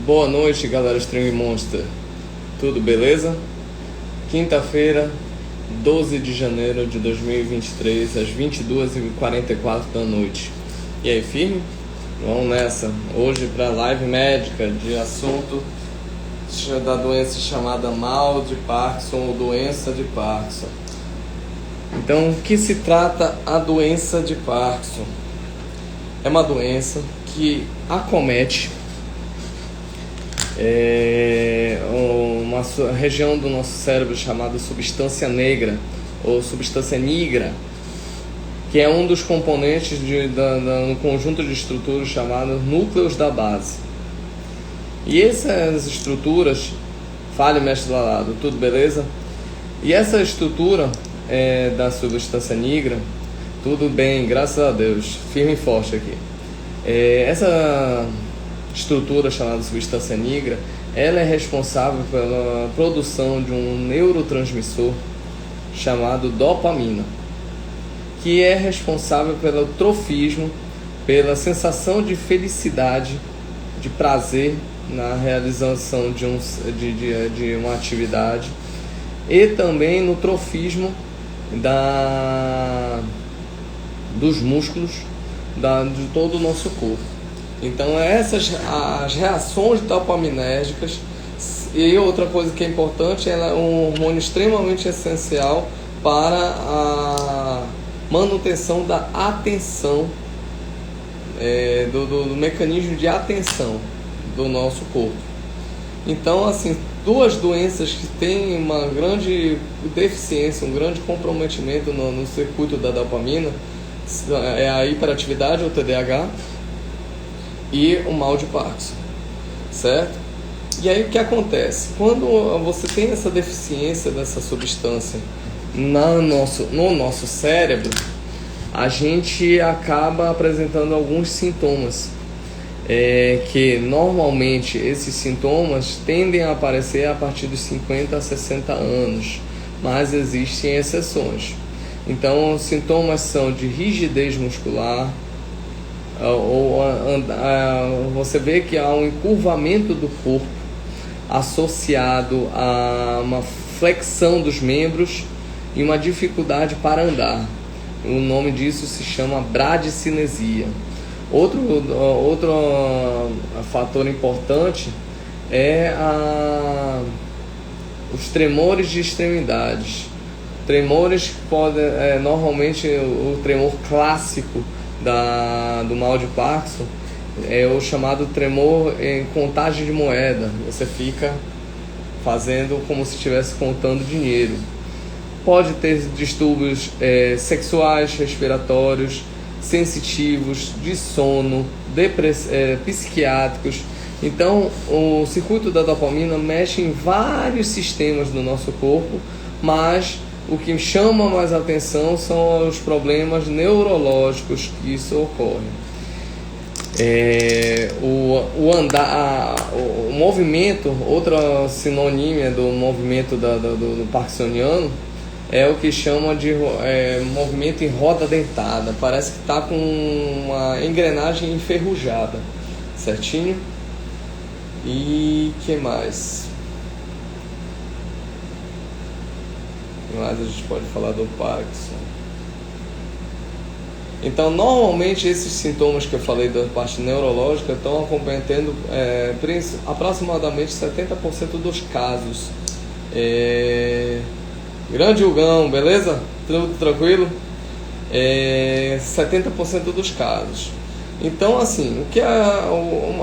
Boa noite, galera String Monster. Tudo beleza? Quinta-feira, 12 de janeiro de 2023, às 22h44 da noite. E aí, firme? Vamos nessa. Hoje para live médica de assunto da doença chamada mal de Parkinson ou doença de Parkinson. Então, o que se trata a doença de Parkinson? É uma doença que acomete uma região do nosso cérebro chamada substância negra ou substância nigra, que é um dos componentes no conjunto de estruturas chamadas núcleos da base. E essas estruturas, fale mestre Lalado, tudo beleza? E essa estrutura da substância nigra, tudo bem, graças a Deus, firme e forte aqui. Essa estrutura chamada substância nigra, ela é responsável pela produção de um neurotransmissor chamado dopamina, que é responsável pelo trofismo, pela sensação de felicidade, de prazer na realização de uma atividade, e também no trofismo dos músculos de todo o nosso corpo. Então essas as reações dopaminérgicas. E outra coisa que é importante, ela é um hormônio extremamente essencial para a manutenção da atenção, do mecanismo de atenção do nosso corpo. Então, assim, duas doenças que têm uma grande deficiência, um grande comprometimento no circuito da dopamina, é a hiperatividade, ou TDAH, e o mal de Parkinson, certo? E aí o que acontece? Quando você tem essa deficiência dessa substância no nosso cérebro, a gente acaba apresentando alguns sintomas, que normalmente esses sintomas tendem a aparecer a partir dos 50 a 60 anos, mas existem exceções. Então, os sintomas são de rigidez muscular, você vê que há um encurvamento do corpo associado a uma flexão dos membros e uma dificuldade para andar. O nome disso se chama bradicinesia. Outro fator importante é os tremores de extremidades. Tremores podem, normalmente o tremor clássico do mal de Parkinson é o chamado tremor em contagem de moeda. Você fica fazendo como se estivesse contando dinheiro. Pode ter distúrbios sexuais, respiratórios, sensitivos, de sono, psiquiátricos. Então, o circuito da dopamina mexe em vários sistemas do nosso corpo, mas o que chama mais atenção são os problemas neurológicos que isso ocorre. O movimento, outra sinonímia do movimento do parkinsoniano, é o que chama de movimento em roda dentada. Parece que está com uma engrenagem enferrujada, certinho? E que mais? Mas a gente pode falar do Parkinson. Então, normalmente esses sintomas que eu falei da parte neurológica estão acometendo aproximadamente 70% dos casos. Grande Hugão, beleza? Tudo tranquilo? 70% dos casos. Então, assim,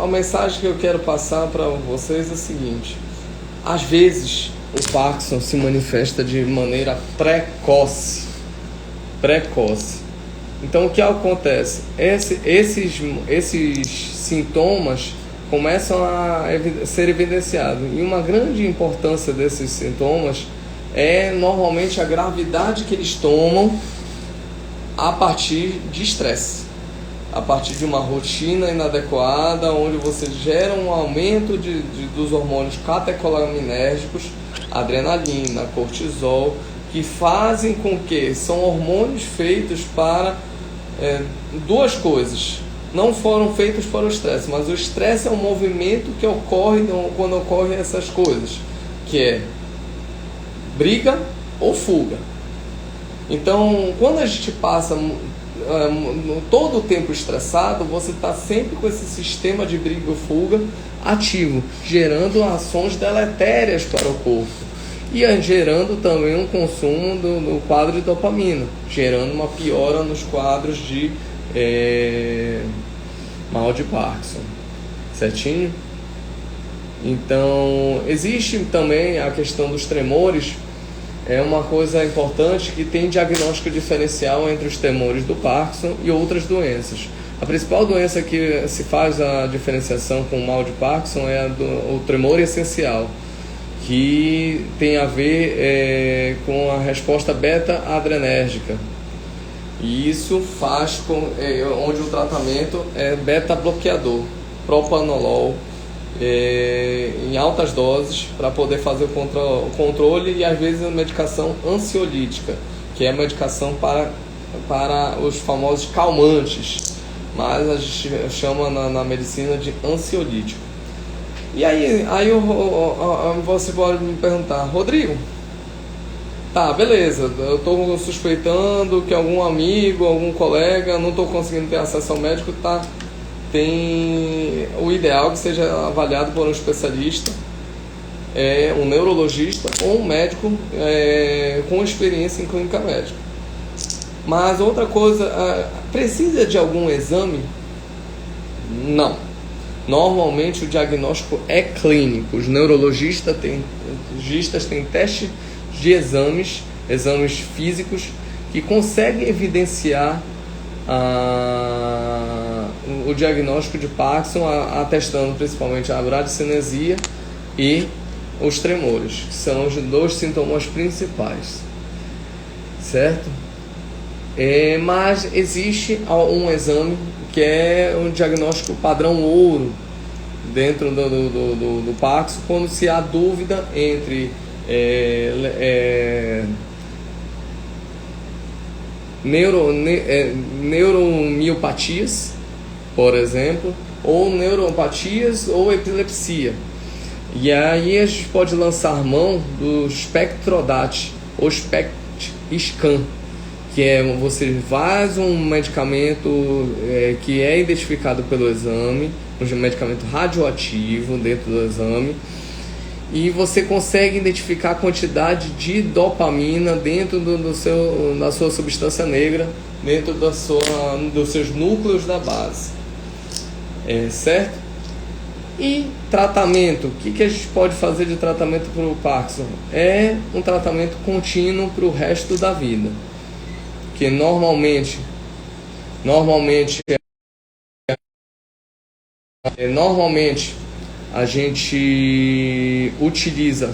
a mensagem que eu quero passar para vocês é a seguinte: às vezes o Parkinson se manifesta de maneira precoce. Então, o que acontece? Esses sintomas começam a ser evidenciados. E uma grande importância desses sintomas é normalmente a gravidade que eles tomam a partir de estresse, a partir de uma rotina inadequada, onde você gera um aumento dos hormônios catecolaminérgicos, adrenalina, cortisol, que fazem com que são hormônios feitos para duas coisas: não foram feitos para o estresse, mas o estresse é um movimento que ocorre quando ocorrem essas coisas, que é briga ou fuga. Então, quando a gente passa todo o tempo estressado, você está sempre com esse sistema de briga ou fuga ativo, gerando ações deletérias para o corpo e gerando também um consumo do quadro de dopamina, gerando uma piora nos quadros de mal de Parkinson, certinho? Então, existe também a questão dos tremores. É uma coisa importante que tem diagnóstico diferencial entre os tremores do Parkinson e outras doenças. A principal doença que se faz a diferenciação com o mal de Parkinson é o tremor essencial, que tem a ver com a resposta beta-adrenérgica. E isso faz onde o tratamento é beta-bloqueador, propanolol, em altas doses, para poder fazer o controle, e às vezes a medicação ansiolítica, que é a medicação para os famosos calmantes, mas a gente chama na medicina de ansiolítico. E aí você pode me perguntar: Rodrigo, tá, beleza, eu estou suspeitando que algum amigo, algum colega, não estou conseguindo ter acesso ao médico, tá? Tem o ideal que seja avaliado por um especialista, um neurologista ou um médico com experiência em clínica médica. Mas outra coisa, precisa de algum exame? Não. Normalmente o diagnóstico é clínico. Os neurologistas têm testes de exames físicos que conseguem evidenciar o diagnóstico de Parkinson, atestando principalmente a bradicinesia e os tremores, que são os dois sintomas principais, certo? Mas existe um exame que é um diagnóstico padrão ouro dentro do Parkinson, quando se há dúvida entre neuromiopatias, por exemplo, ou neuropatias ou epilepsia. E aí a gente pode lançar mão do SPECTRODAT ou SPECT-SCAN, que você faz um medicamento que é identificado pelo exame, um medicamento radioativo dentro do exame, e você consegue identificar a quantidade de dopamina dentro da sua substância negra, dentro dos seus núcleos da base, certo? E tratamento, o que a gente pode fazer de tratamento para o Parkinson? É um tratamento contínuo para o resto da vida, que normalmente a gente utiliza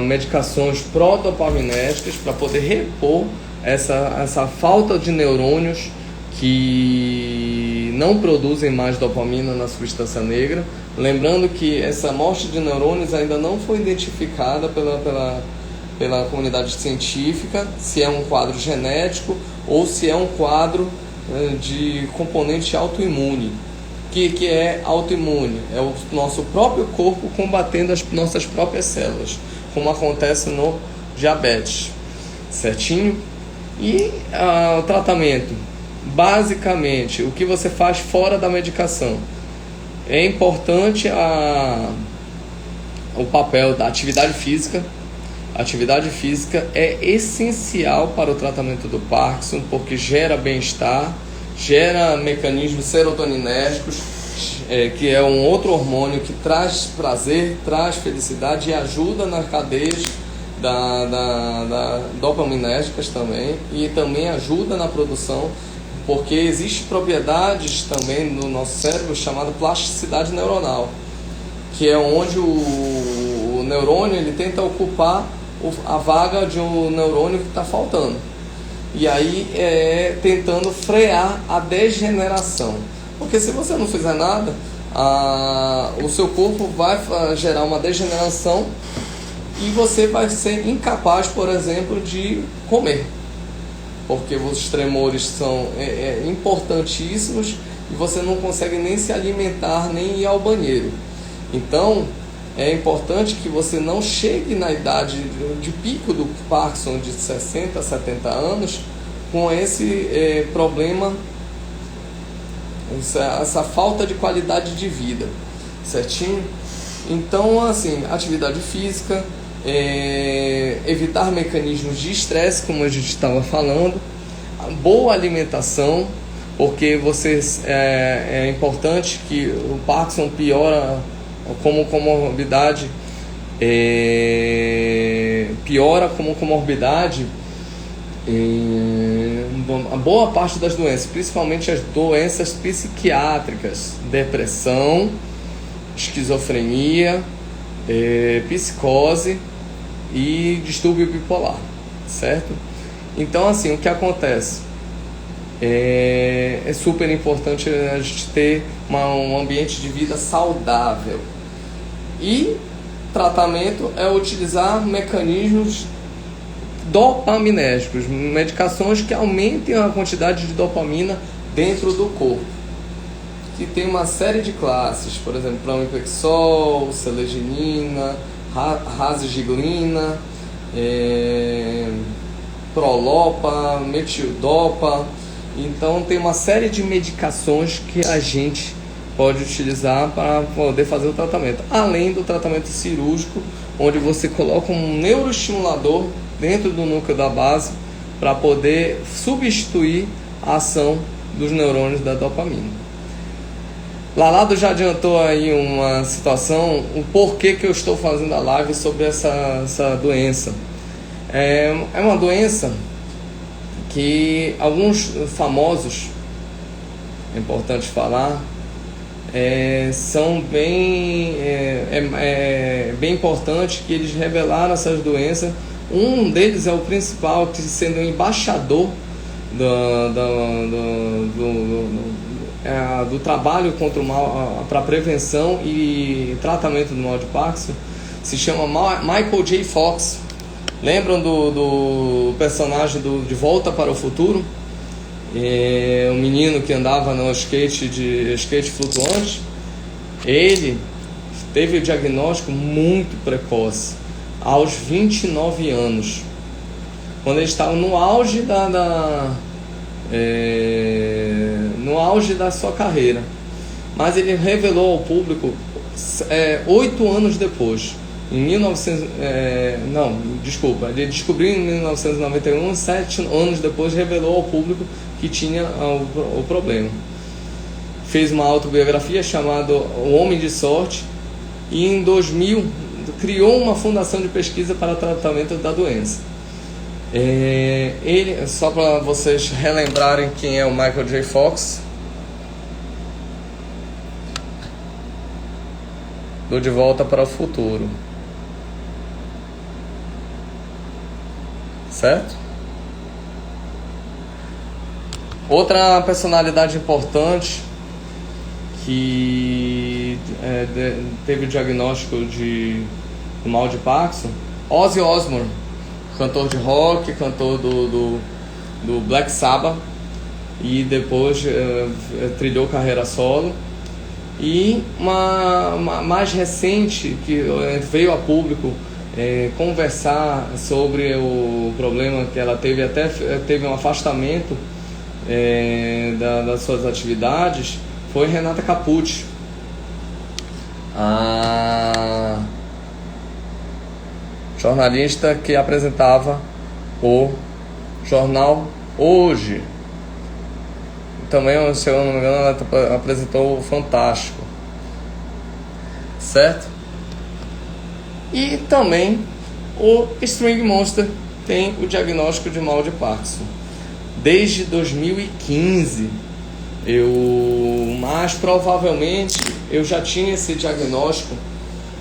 medicações prodopaminérgicas para poder repor essa falta de neurônios que não produzem mais dopamina na substância negra. Lembrando que essa morte de neurônios ainda não foi identificada pela comunidade científica, se é um quadro genético ou se é um quadro de componente autoimune. Que é autoimune? É o nosso próprio corpo combatendo as nossas próprias células, como acontece no diabetes, certinho? E o tratamento, basicamente, o que você faz fora da medicação? É importante o papel da atividade física. A atividade física é essencial para o tratamento do Parkinson, porque gera bem-estar, gera mecanismos serotoninérgicos, que é um outro hormônio que traz prazer, traz felicidade e ajuda nas cadeias da dopaminérgicas também, e também ajuda na produção, porque existem propriedades também no nosso cérebro chamada plasticidade neuronal, que é onde o neurônio ele tenta ocupar a vaga de um neurônio que está faltando, e aí tentando frear a degeneração, porque se você não fizer nada, o seu corpo vai gerar uma degeneração e você vai ser incapaz, por exemplo, de comer. porque os tremores são importantíssimos e você não consegue nem se alimentar, nem ir ao banheiro. Então, é importante que você não chegue na idade de pico do Parkinson de 60, 70 anos com esse problema, essa falta de qualidade de vida, certinho? Então, assim, atividade física, evitar mecanismos de estresse, como a gente estava falando, boa alimentação, porque é importante que o Parkinson piora como comorbidade, a boa parte das doenças, principalmente as doenças psiquiátricas, depressão, esquizofrenia, psicose e distúrbio bipolar, certo? Então, assim, o que acontece? É super importante a gente ter um ambiente de vida saudável. E tratamento é utilizar mecanismos dopaminérgicos, medicações que aumentem a quantidade de dopamina dentro do corpo, que tem uma série de classes, por exemplo, pramipexol, seleginina, razigiglina, prolopa, metildopa. Então tem uma série de medicações que a gente pode utilizar para poder fazer o tratamento, além do tratamento cirúrgico, onde você coloca um neuroestimulador dentro do núcleo da base para poder substituir a ação dos neurônios da dopamina. Lalado já adiantou aí uma situação, o porquê que eu estou fazendo a live sobre essa doença. É uma doença que alguns famosos, é importante falar, são bem importante que eles revelaram essas doenças. Um deles é o principal, que sendo o embaixador do trabalho contra o mal, para prevenção e tratamento do mal de Parkinson, se chama Michael J. Fox. Lembram do personagem De Volta para o Futuro? Um menino que andava no skate flutuante. Ele teve o diagnóstico muito precoce, aos 29 anos, quando ele estava no auge no auge da sua carreira. Mas ele revelou ao público 8 anos depois, ele descobriu em 1991, 7 anos depois revelou ao público que tinha o problema. Fez uma autobiografia chamada O Homem de Sorte e em 2000 criou uma fundação de pesquisa para tratamento da doença. Só para vocês relembrarem quem é o Michael J. Fox, do De Volta para o Futuro, certo? Outra personalidade importante que teve o diagnóstico do mal de Parkinson, Ozzy Osbourne, cantor de rock, cantor do Black Sabbath, e depois trilhou carreira solo. E uma mais recente, que veio a público conversar sobre o problema que ela teve, até teve um afastamento das suas atividades, foi Renata Capucci, a jornalista que apresentava o jornal Hoje. Também, se eu não me engano, ela apresentou o Fantástico, certo? E também o String Monster tem o diagnóstico de mal de Parkinson desde 2015. Mas provavelmente eu já tinha esse diagnóstico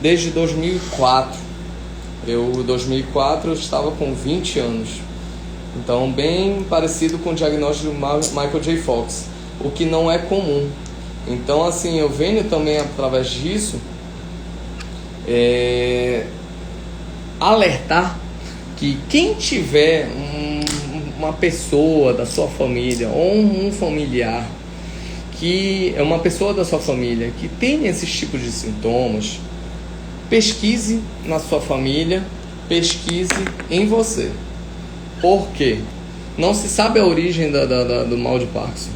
desde 2004. Em 2004 eu estava com 20 anos. Então, bem parecido com o diagnóstico do Michael J. Fox, o que não é comum. Então, assim, eu venho também, através disso, alertar que quem tiver uma pessoa da sua família ou um familiar que é uma pessoa da sua família que tem esses tipos de sintomas, pesquise na sua família, pesquise em você. Por quê? Não se sabe a origem do mal de Parkinson.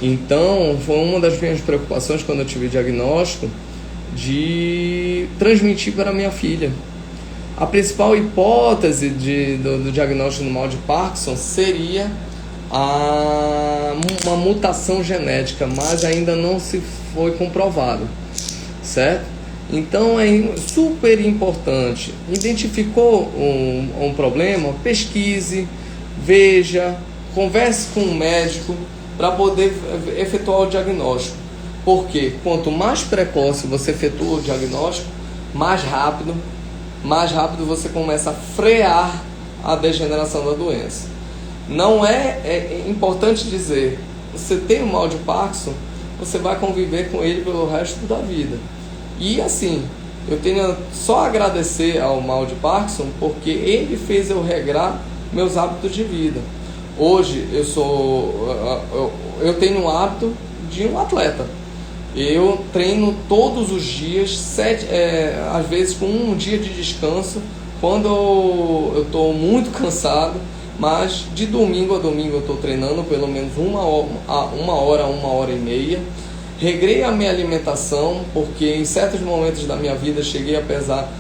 Então, foi uma das minhas preocupações quando eu tive o diagnóstico de transmitir para minha filha. A principal hipótese do diagnóstico do mal de Parkinson seria uma mutação genética, mas ainda não se foi comprovado, certo? Então é super importante. Identificou um problema? Pesquise, veja, converse com um médico para poder efetuar o diagnóstico. Porque quanto mais precoce você efetua o diagnóstico, mais rápido você começa a frear a degeneração da doença. Não é importante dizer, você tem o mal de Parkinson, você vai conviver com ele pelo resto da vida. E assim, eu tenho só a agradecer ao mal de Parkinson, porque ele fez eu regrar meus hábitos de vida. Hoje eu tenho um hábito de um atleta. Eu treino todos os dias, às vezes com um dia de descanso, quando eu estou muito cansado, mas de domingo a domingo eu estou treinando pelo menos uma hora e meia. Regrei a minha alimentação, porque em certos momentos da minha vida cheguei a pesar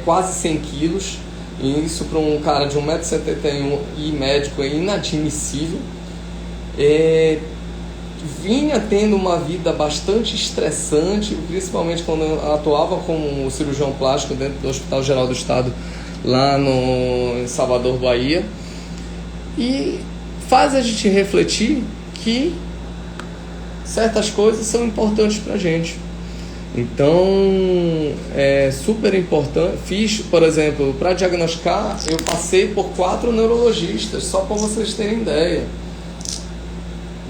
quase 100 quilos, e isso para um cara de 1,71 m e médico é inadmissível. Vinha tendo uma vida bastante estressante, principalmente quando eu atuava como cirurgião plástico dentro do Hospital Geral do Estado, lá em Salvador, Bahia. E faz a gente refletir que certas coisas são importantes pra gente. Então, é super importante. Fiz, por exemplo, para diagnosticar, eu passei por 4 neurologistas, só para vocês terem ideia.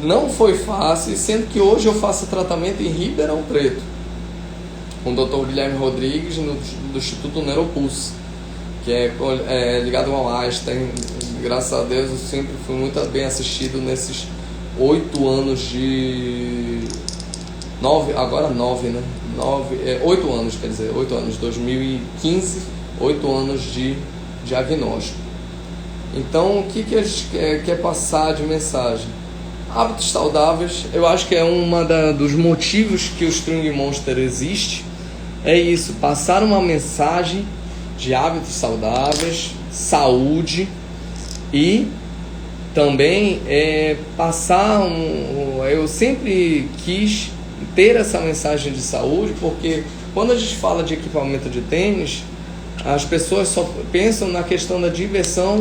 Não foi fácil, sendo que hoje eu faço tratamento em Ribeirão Preto, com o Dr. Guilherme Rodrigues, do Instituto Neuropulse, que é ligado ao Einstein. Graças a Deus eu sempre fui muito bem assistido nesses 8 anos de... 8 anos, quer dizer, 8 anos, 2015, 8 anos de diagnóstico. Então, o que a gente quer passar de mensagem? Hábitos saudáveis, eu acho que é dos motivos que o String Monster existe, é isso, passar uma mensagem de hábitos saudáveis, saúde, e também passar eu sempre quis ter essa mensagem de saúde, porque quando a gente fala de equipamento de tênis, as pessoas só pensam na questão da diversão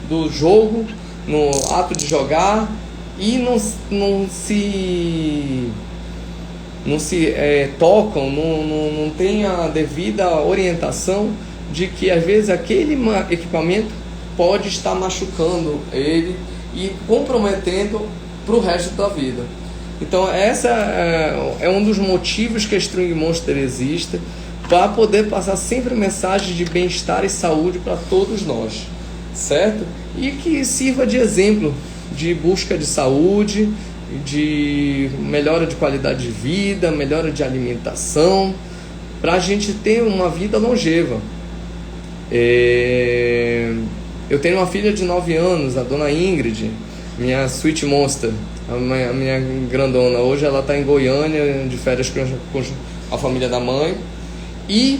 do jogo, no ato de jogar, e não se tocam, não tem a devida orientação de que às vezes aquele equipamento pode estar machucando ele e comprometendo para o resto da vida. Então essa é um dos motivos que a String Monster existe, para poder passar sempre mensagem de bem-estar e saúde para todos nós, certo? E que sirva de exemplo de busca de saúde, de melhora de qualidade de vida, melhora de alimentação, para a gente ter uma vida longeva. Eu tenho uma filha de 9 anos, a dona Ingrid, minha Sweet Monster, a minha grandona. Hoje ela está em Goiânia, de férias com a família da mãe. E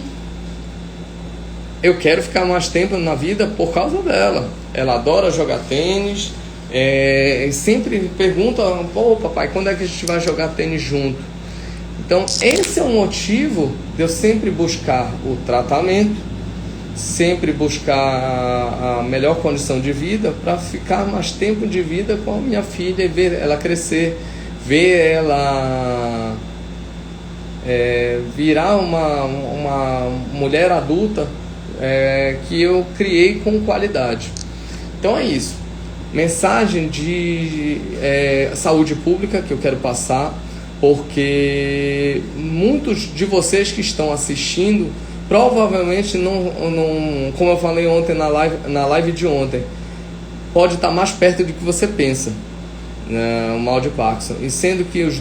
eu quero ficar mais tempo na vida por causa dela. Ela adora jogar tênis, sempre pergunta: pô papai, quando é que a gente vai jogar tênis junto? Então esse é o motivo de eu sempre buscar o tratamento, sempre buscar a melhor condição de vida, para ficar mais tempo de vida com a minha filha e ver ela crescer, ver ela virar uma mulher adulta que eu criei com qualidade. Então é isso. Mensagem de saúde pública que eu quero passar, porque muitos de vocês que estão assistindo provavelmente não, como eu falei ontem na live de ontem, pode estar mais perto do que você pensa, né, o mal de Parkinson. E sendo que as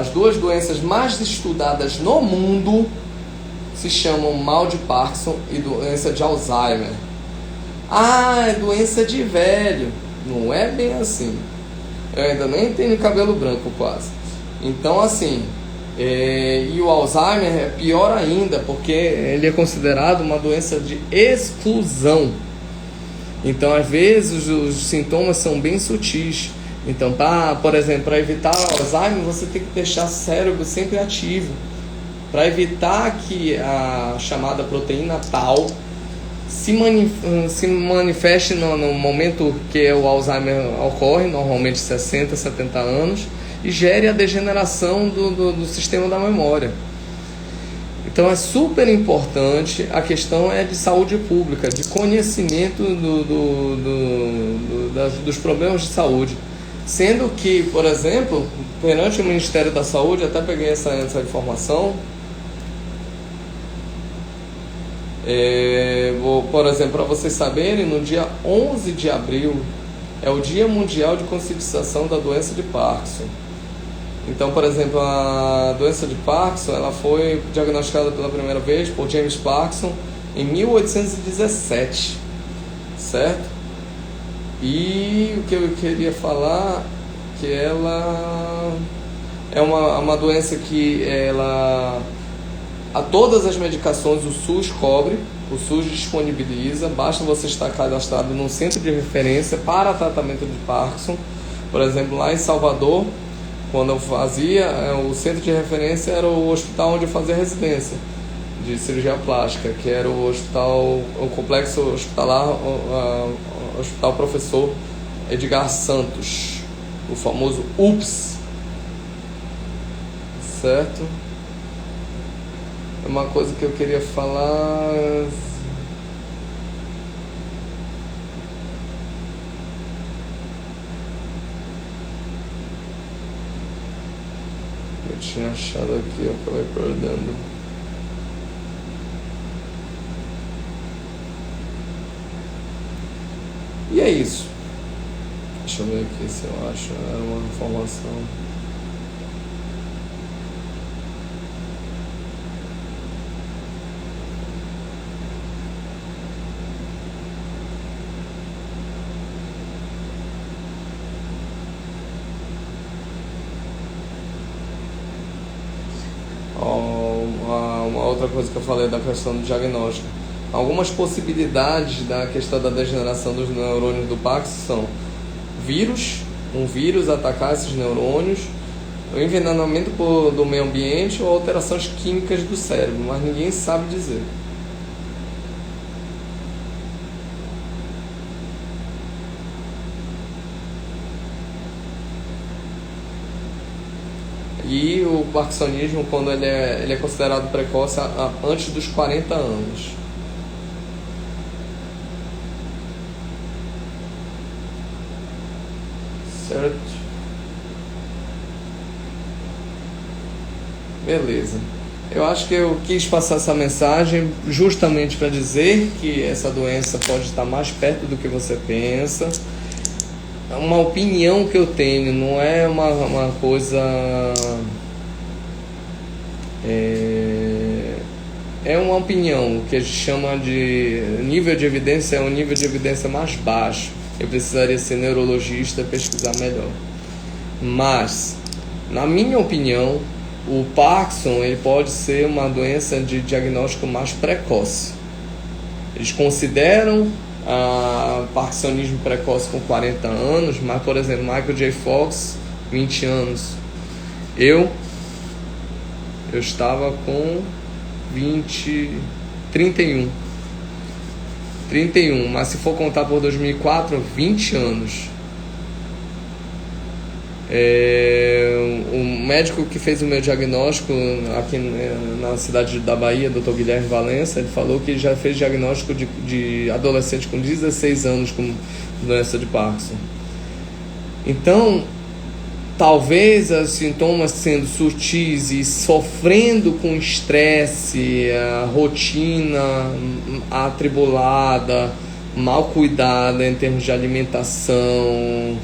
duas doenças mais estudadas no mundo se chamam mal de Parkinson e doença de Alzheimer. É doença de velho. Não é bem assim. Eu ainda nem tenho cabelo branco quase. Então assim, e o Alzheimer é pior ainda, porque ele é considerado uma doença de exclusão. Então às vezes os sintomas são bem sutis. Então, por exemplo, para evitar o Alzheimer, você tem que deixar o cérebro sempre ativo, para evitar que a chamada proteína tau se manifeste no momento que o Alzheimer ocorre, normalmente 60, 70 anos, e gere a degeneração do sistema da memória. Então é super importante, a questão é de saúde pública, de conhecimento dos problemas de saúde. Sendo que, por exemplo, perante o Ministério da Saúde, até peguei essa informação, por exemplo, para vocês saberem, no dia 11 de abril é o Dia Mundial de Conscientização da Doença de Parkinson. Então, por exemplo, a doença de Parkinson ela foi diagnosticada pela primeira vez por James Parkinson em 1817, certo? E o que eu queria falar que ela é uma doença que a todas as medicações o SUS cobre, o SUS disponibiliza, basta você estar cadastrado num centro de referência para tratamento de Parkinson. Por exemplo, lá em Salvador, quando eu fazia, o centro de referência era o hospital onde eu fazia residência de cirurgia plástica, que era o complexo hospitalar, Hospital Professor Edgar Santos, o famoso UPS, certo? É uma coisa que eu queria falar. Eu tinha achado aqui, eu acabei perdendo. E é isso. Deixa eu ver aqui se eu acho uma informação. Uma outra coisa que eu falei da questão do diagnóstico. Algumas possibilidades da questão da degeneração dos neurônios do Parkinson são um vírus atacar esses neurônios, o envenenamento do meio ambiente ou alterações químicas do cérebro, mas ninguém sabe dizer. E o parkinsonismo, quando ele é considerado precoce antes dos 40 anos. Certo? Beleza. Eu acho que eu quis passar essa mensagem justamente para dizer que essa doença pode estar mais perto do que você pensa. Uma opinião que eu tenho, não é uma coisa... É uma opinião que a gente chama de nível de evidência, é um nível de evidência mais baixo. Eu precisaria ser neurologista e pesquisar melhor. Mas, na minha opinião, o Parkinson ele pode ser uma doença de diagnóstico mais precoce. Eles consideram parkinsonismo precoce com 40 anos, mas, por exemplo, Michael J. Fox, 20 anos. Eu estava com 31, mas se for contar por 2004, 20 anos. O médico que fez o meu diagnóstico aqui na cidade da Bahia, Dr. Guilherme Valença, ele falou que já fez diagnóstico de adolescente com 16 anos com doença de Parkinson. Então, talvez os sintomas sendo sutis e sofrendo com estresse, a rotina atribulada, mal cuidada em termos de alimentação,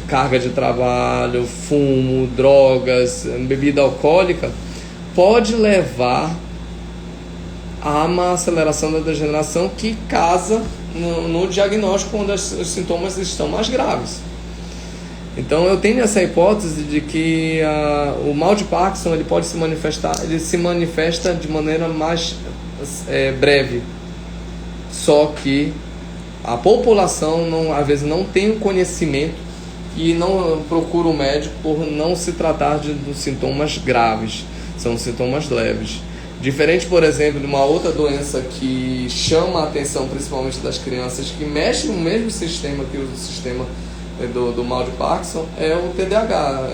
carga de trabalho, fumo, drogas, bebida alcoólica, pode levar a uma aceleração da degeneração que casa no diagnóstico quando os sintomas estão mais graves. Então eu tenho essa hipótese de que o mal de Parkinson ele se manifesta de maneira mais breve, só que a população às vezes não tem o conhecimento e não procura o médico por não se tratar de sintomas graves, são sintomas leves. Diferente, por exemplo, de uma outra doença que chama a atenção principalmente das crianças, que mexe no mesmo sistema que o sistema do mal de Parkinson, é o TDAH,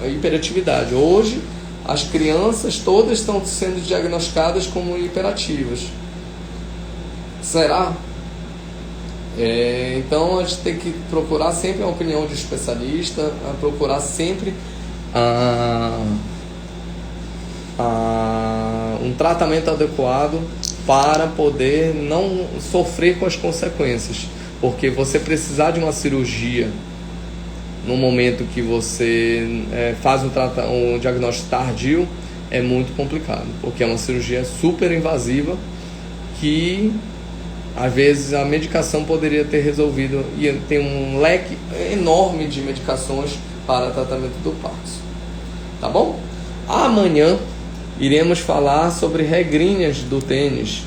a hiperatividade. Hoje, as crianças todas estão sendo diagnosticadas como hiperativas. Será? Então, a gente tem que procurar sempre a opinião de especialista, procurar sempre um tratamento adequado para poder não sofrer com as consequências, porque você precisar de uma cirurgia no momento que você faz um diagnóstico tardio é muito complicado, porque é uma cirurgia super invasiva que às vezes a medicação poderia ter resolvido, e tem um leque enorme de medicações para tratamento do Parkinson. Tá bom? Amanhã iremos falar sobre regrinhas do tênis,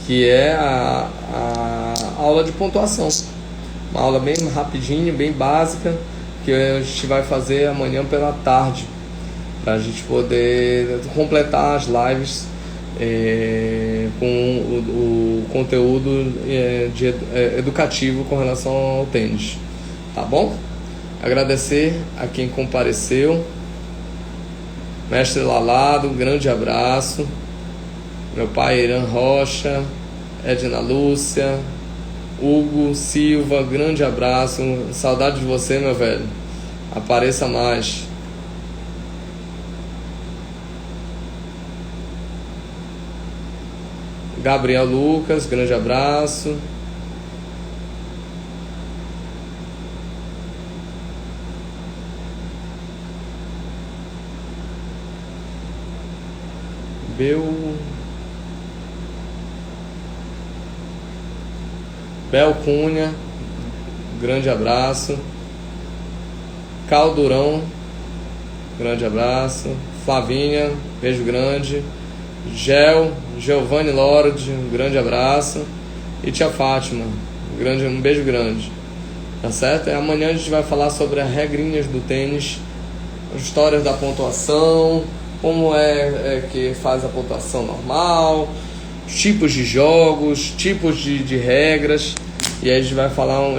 que é a aula de pontuação. Uma aula bem rapidinha, bem básica, que a gente vai fazer amanhã pela tarde, para a gente poder completar as lives com o conteúdo educativo com relação ao tênis. Tá bom? Agradecer a quem compareceu. Mestre Lalado, grande abraço. Meu pai Irã Rocha, Edna Lúcia, Hugo Silva, grande abraço. Saudade de você, meu velho. Apareça mais. Gabriel Lucas, grande abraço. Bel Cunha, grande abraço. Caldurão, grande abraço. Flavinha, beijo grande. Giovanni Lorde, um grande abraço. E tia Fátima, um beijo grande. Tá certo? E amanhã a gente vai falar sobre as regrinhas do tênis, as histórias da pontuação, como que faz a pontuação normal, tipos de jogos, tipos de regras. E aí a gente vai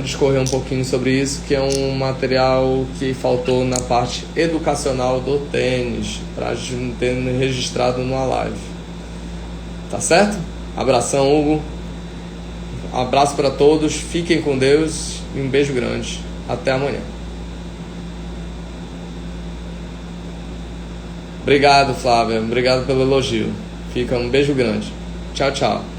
discorrer um pouquinho sobre isso, que é um material que faltou na parte educacional do tênis, para a gente ter registrado numa live. Tá certo? Abração, Hugo. Abraço para todos, fiquem com Deus e um beijo grande. Até amanhã. Obrigado, Flávia. Obrigado pelo elogio. Fica um beijo grande. Tchau, tchau.